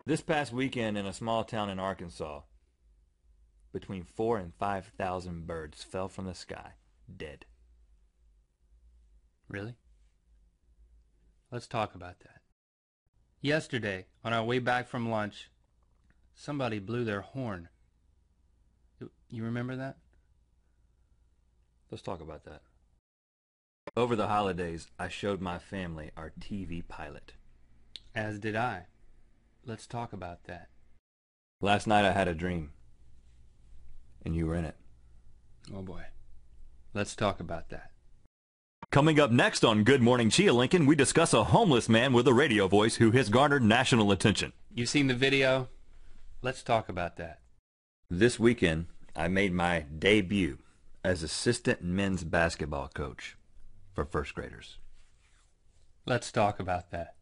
This past weekend in a small town in Arkansas, between 4,000 and 5,000 birds fell from the sky, dead. Really? Let's talk about that. Yesterday, on our way back from lunch, somebody blew their horn. You remember that? Let's talk about that. Over the holidays, I showed my family our TV pilot. As did I. Let's talk about that. Last night I had a dream, and you were in it. Oh boy. Let's talk about that. Coming up next on Good Morning Chia Lincoln, we discuss a homeless man with a radio voice who has garnered national attention. You seen the video? Let's talk about that. This weekend, I made my debut as assistant men's basketball coach for first graders. Let's talk about that.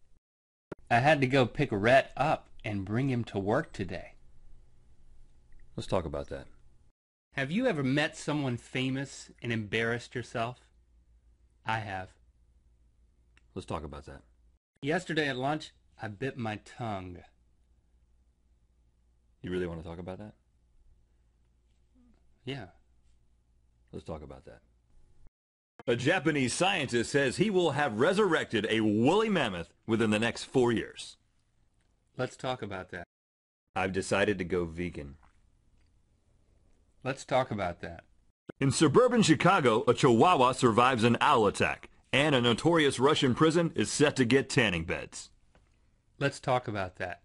I had to go pick Rhett up and bring him to work today. Let's talk about that. Have you ever met someone famous and embarrassed yourself? I have. Let's talk about that. Yesterday at lunch, I bit my tongue. You really want to talk about that? Yeah. Let's talk about that. A Japanese scientist says he will have resurrected a woolly mammoth within the next 4 years. Let's talk about that. I've decided to go vegan. Let's talk about that. In suburban Chicago, a Chihuahua survives an owl attack, and a notorious Russian prison is set to get tanning beds. Let's talk about that.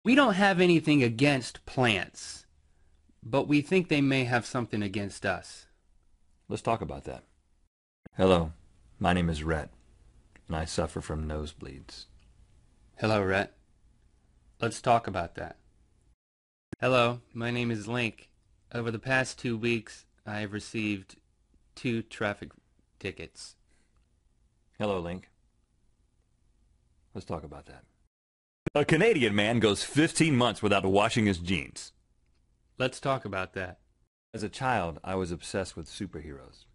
We don't have anything against plants, but we think they may have something against us. Let's talk about that. Hello, my name is Rhett, and I suffer from nosebleeds. Hello, Rhett. Let's talk about that. Hello, my name is Link. Over the past 2 weeks, I have received 2 traffic tickets. Hello, Link. Let's talk about that. A Canadian man goes 15 months without washing his jeans. Let's talk about that. As a child, I was obsessed with superheroes.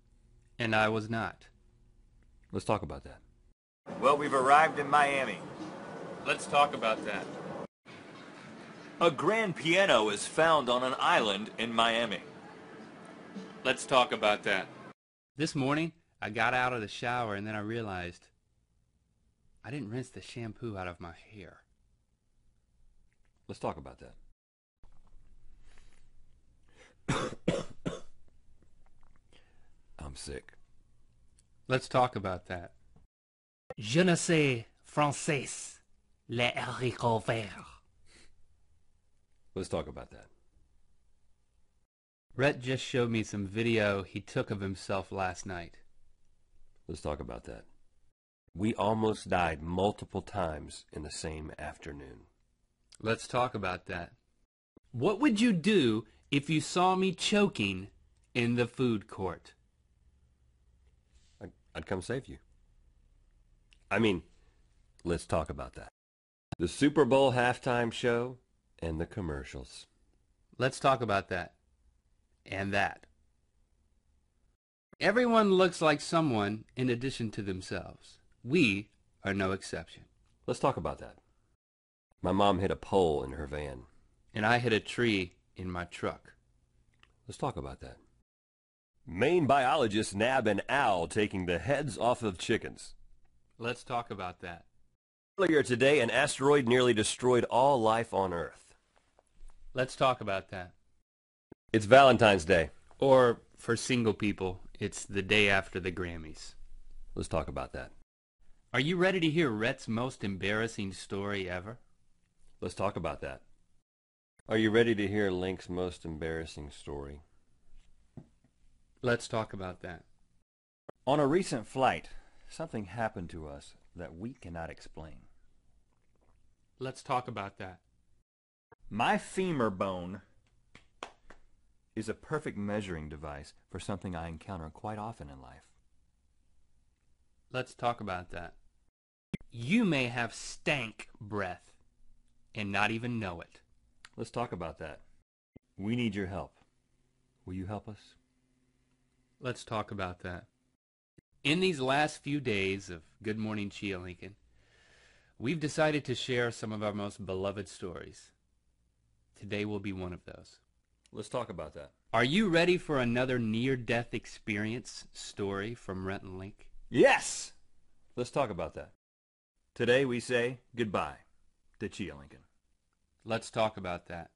And I was not. Let's talk about that. Well, we've arrived in Miami. Let's talk about that. A grand piano is found on an island in Miami. Let's talk about that. This morning, I got out of the shower and then I realized I didn't rinse the shampoo out of my hair. Let's talk about that. I'm sick. Let's talk about that. Je ne sais français, les haricots verts. Let's talk about that. Rhett just showed me some video he took of himself last night. Let's talk about that. We almost died multiple times in the same afternoon. Let's talk about that. What would you do if you saw me choking in the food court? I'd come save you. I mean, let's talk about that. The Super Bowl halftime show and the commercials. Let's talk about that. And that. Everyone looks like someone in addition to themselves. We are no exception. Let's talk about that. My mom hit a pole in her van. And I hit a tree in my truck. Let's talk about that. Maine biologists nab an owl taking the heads off of chickens. Let's talk about that. Earlier today, an asteroid nearly destroyed all life on Earth. Let's talk about that. It's Valentine's Day. Or, for single people, it's the day after the Grammys. Let's talk about that. Are you ready to hear Rhett's most embarrassing story ever? Let's talk about that. Are you ready to hear Link's most embarrassing story? Let's talk about that. On a recent flight, something happened to us that we cannot explain. Let's talk about that. My femur bone is a perfect measuring device for something I encounter quite often in life. Let's talk about that. You may have stank breath and not even know it. Let's talk about that. We need your help. Will you help us? Let's talk about that. In these last few days of Good Morning Chia Lincoln, We've decided to share some of our most beloved stories. Today will be one of those. Let's talk about that. Are you ready for another near-death experience story from Rhett and Link? Yes! Let's talk about that. Today we say goodbye to Chia Lincoln. Let's talk about that.